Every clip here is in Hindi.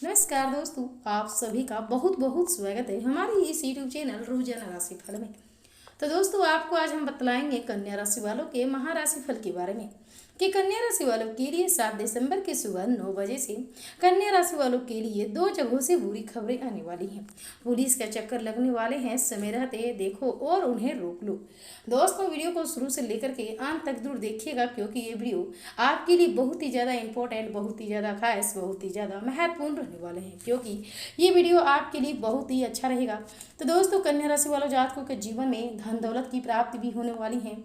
नमस्कार दोस्तों, आप सभी का बहुत बहुत स्वागत है हमारे इस यूट्यूब चैनल रोजाना राशिफल में। तो दोस्तों, आपको आज हम बतलाएंगे कन्या राशि वालों के महाराशि फल के बारे में कि कन्या राशि वालों के लिए 7 दिसंबर की सुबह 9 बजे से कन्या राशि वालों के लिए 2 जगहों से बुरी खबरें आने वाली हैं। पुलिस का चक्कर लगने वाले हैं, समय रहते देखो और उन्हें रोक लो। दोस्तों, वीडियो को शुरू से लेकर के अंत तक जरूर देखिएगा, क्योंकि ये वीडियो आपके लिए बहुत ही ज़्यादा इंपॉर्टेंट, बहुत ही ज़्यादा खास, बहुत ही ज़्यादा महत्वपूर्ण रहने वाले हैं, क्योंकि ये वीडियो आपके लिए बहुत ही अच्छा रहेगा। तो दोस्तों, कन्या राशि वालों जातकों के जीवन में धन दौलत की प्राप्ति भी होने वाली है।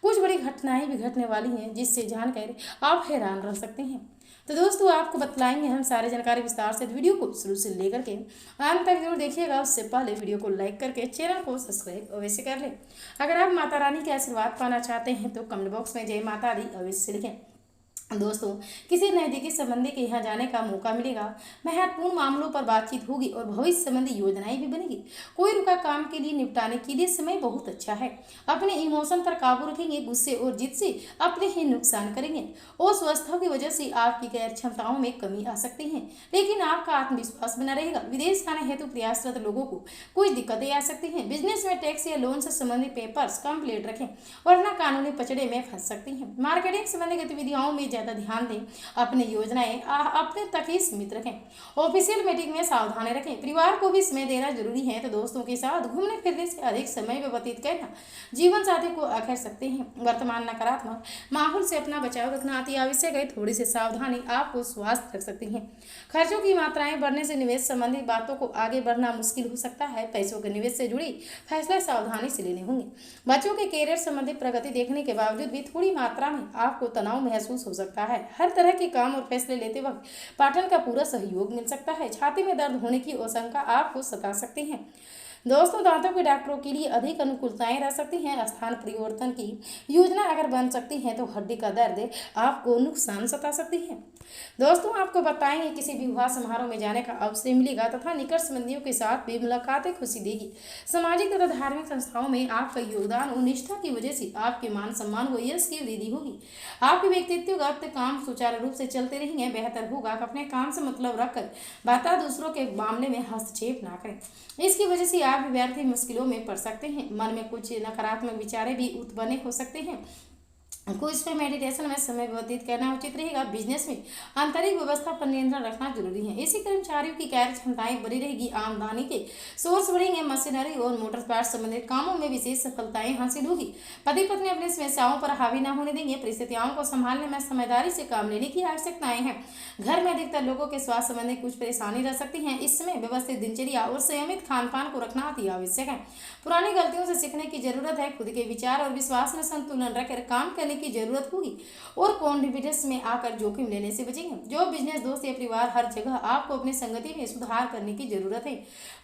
कुछ बड़ी घटनाएं भी घटने वाली हैं, जिससे जानकर आप हैरान रह सकते हैं। तो दोस्तों, आपको बतलाएंगे हम सारी जानकारी विस्तार से। वीडियो को शुरू से लेकर के अंत तक जरूर देखिएगा। उससे पहले वीडियो को लाइक करके चैनल को सब्सक्राइब अवश्य कर लें। अगर आप माता रानी के आशीर्वाद पाना चाहते हैं तो कमेंट बॉक्स में जय माता दी अवश्य लिखें। दोस्तों, किसी नजदीकी संबंधी के यहाँ जाने का मौका मिलेगा। महत्वपूर्ण मामलों पर बातचीत होगी और भविष्य संबंधी योजनाएं भी बनेगी। कोई रुका काम के लिए निपटाने के लिए समय बहुत अच्छा है। अपने इमोशन पर काबू रखेंगे, गुस्से और जिद से अपने ही नुकसान करेंगे। अस्वस्थता की वजह से आपकी गैर क्षमताओं में कमी आ सकती है, लेकिन आपका आत्मविश्वास बना रहेगा। विदेश जाने हेतु प्रयासरत लोगों को कुछ दिक्कतें आ सकती हैं। बिजनेस में टैक्स या लोन से संबंधित पेपर्स कंप्लीट रखें, वरना कानूनी पचड़े में फंस सकती हैं। मार्केटिंग संबंधी गतिविधियों में ज्यादा ध्यान दें। अपनी योजनाएं अपने तक ही सीमित रखें। ऑफिशियल मीटिंग में सावधानी रखें। परिवार को भी समय देना जरूरी है। तो दोस्तों के साथ घूमने फिरने से अधिक समय व्यतीत करना जीवन साथी को आखिर सकते हैं। वर्तमान नकारात्मक माहौल से अपना बचाव रखना अति आवश्यक है। थोड़ी सी सावधानी आपको स्वास्थ्य रख सकती है। खर्चों की मात्राएं बढ़ने से निवेश संबंधी बातों को आगे बढ़ना मुश्किल हो सकता है। पैसों के निवेश से जुड़ी फैसले सावधानी से लेने होंगे। बच्चों के कैरियर संबंधी प्रगति देखने के बावजूद भी थोड़ी मात्रा में आपको तनाव महसूस हो सकता है। हर तरह के काम और फैसले लेते वक्त पार्टनर का पूरा सहयोग मिल सकता है। छाती में दर्द होने की आशंका आपको सता सकती है। दोस्तों, दांतों के डॉक्टरों के लिए अधिक अनुकूलताएं रह सकती हैं। स्थान परिवर्तन की योजना अगर बन सकती है तो हड्डी का दर्द आपको नुकसान सता सकती है। दोस्तों, आपको बताएंगे किसी भी विवाह समारोह में जाने का अवसर मिलेगा तथा निकट संबंधियों के साथ भी मुलाकातें खुशी देगी। सामाजिक तथा धार्मिक संस्थाओं में आपका योगदान और निष्ठा की वजह से आपके मान सम्मान व यश की वृद्धि होगी। आपके व्यक्तित्वगत काम सुचारू रूप से चलते रहेंगे। बेहतर होगा कि अपने काम से मतलब रखकर बाता दूसरों के मामले में हस्तक्षेप ना करें। इसकी वजह से आप विद्यार्थी मुश्किलों में पड़ सकते हैं। मन में कुछ नकारात्मक विचारे भी उत्पन्न हो सकते हैं। कुछ पे मेडिटेशन में समय व्यतीत करना उचित रहेगा। बिजनेस में आंतरिक व्यवस्था पर नियंत्रण रखना जरूरी है। इसी कर्मचारियों की कार्य क्षमताएं बनी रहेगी। आमदनी के सोर्स बढ़ेंगे। मशीनरी और मोटर पार्ट संबंधित कामों में विशेष सफलताएं हासिल होगी। पति पत्नी अपनी समस्याओं पर हावी न होने देंगे। परिस्थितियों को संभालने में समझदारी से काम लेने की आवश्यकताएं हैं। घर में अधिकतर लोगों के स्वास्थ्य संबंधी कुछ परेशानी रह सकती है। इस समय व्यवस्थित दिनचर्या और संयमित खान पान को रखना अति आवश्यक है। पुरानी गलतियों से सीखने की जरूरत है। खुद के विचार और विश्वास में संतुलन रखकर काम करने की जरूरत होगी और कॉन्फिडेंस में आकर जोखिम लेने से बचेंगे। जो बिजनेस दोस्त या परिवार, हर जगह आपको अपनी संगति में सुधार करने की जरूरत है,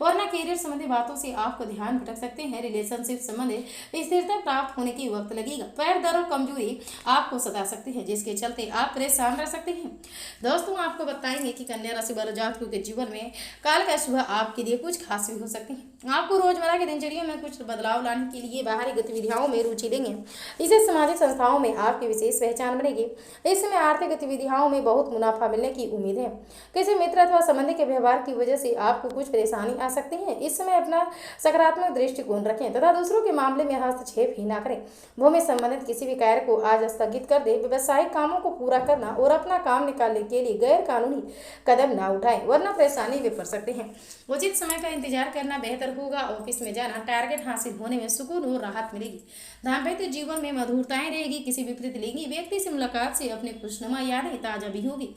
वरना कैरियर संबंधी बातों से आपको ध्यान भटक सकते हैं। रिलेशनशिप संबंधी स्थिरता प्राप्त होने की वक्त लगेगा। पैर दर्द और कमजोरी आपको सता सकती है, जिसके चलते आप परेशान रह सकते हैं। दोस्तों, आपको बताएंगे कि कन्या राशि वाले जातकों के जीवन में काल का सुबह आपके लिए कुछ खास भी हो सकते हैं। आपको रोजमर्रा की दिनचर्या में कुछ बदलाव लाने के लिए बाहरी गतिविधियों में रुचि लेंगे। इसे सामाजिक संस्थाओं में आपकी विशेष पहचान बनेगी। इस समय आर्थिक गतिविधियों में बहुत मुनाफा मिलने की उम्मीद है। किसी मित्र अथवा संबंधी के व्यवहार की वजह से आपको कुछ परेशानी आ सकती है। इस समय अपना सकारात्मक दृष्टिकोण रखें तथा दूसरों के मामले में हस्तक्षेप ही ना करें। भूमि संबंधित किसी भी कार्य को आज स्थगित कर दे। व्यवसायिक कामों को पूरा करना और अपना काम निकालने के लिए गैर कानूनी कदम ना उठाएं, वरना परेशानी में पड़ सकते हैं। उचित समय का इंतजार करना बेहतर होगा। ऑफिस में जाना, टारगेट हासिल होने में सुकून और राहत मिलेगी। दाम्पत्य जीवन में मधुरताएं रहेगी। किसी विपरीत लिंगी व्यक्ति से मुलाकात से अपने खुशनुमा यादें ताजा भी होगी।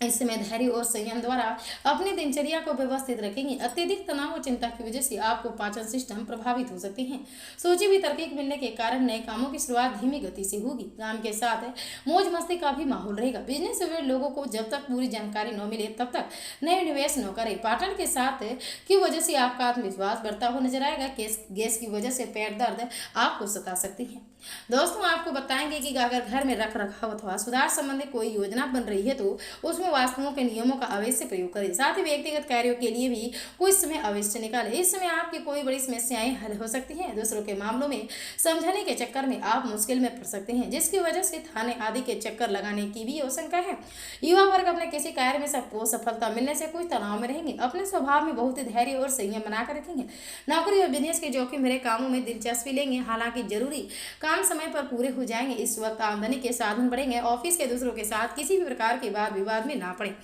इस समय धैर्य और संयम द्वारा अपनी दिनचर्या को व्यवस्थित रखेंगे। अत्यधिक तनाव और चिंता की वजह से आपको पाचन सिस्टम प्रभावित हो सकते हैं। सोची हुई तरकीब मिलने के कारण नए कामों की शुरुआत धीमी गति से होगी। काम के साथ मौज मस्ती का भी माहौल रहेगा। बिजनेस से जुड़े लोगों को जब तक पूरी जानकारी न मिले तब तक नए निवेश न करें। पार्टनर के साथ की वजह से आपका आत्मविश्वास बढ़ता हुआ नजर आएगा। गैस की वजह से पेट दर्द आपको सता सकती है। दोस्तों, आपको बताएंगे कि अगर घर में रख रखाव अथवा सुधार संबंधी कोई योजना बन रही है तो उसमें में वास्तुओं के नियमों का अवश्य प्रयोग करें। साथ ही व्यक्तिगत कार्यों के लिए भी कुछ समय अवश्य निकालें। इस समय आपकी कोई बड़ी समस्याएं हल हो सकती हैं। दूसरों के मामलों में समझाने के चक्कर में आप मुश्किल में पड़ सकते हैं, जिसकी वजह से थाने आदि के चक्कर लगाने की भी आशंका है। युवा वर्ग अपने किसी कार्य में सबको सफलता मिलने से कुछ तनाव में रहेंगे। अपने स्वभाव में बहुत ही धैर्य और संयम बनाकर रखेंगे। नौकरी और बिजनेस के जोखिम भरे कामों में दिलचस्पी लेंगे। हालांकि जरूरी काम समय पर पूरे हो जाएंगे। इस वक्त आमदनी के साधन बढ़ेंगे। ऑफिस के दूसरों के साथ किसी भी प्रकार के वाद विवाद में ना पड़े।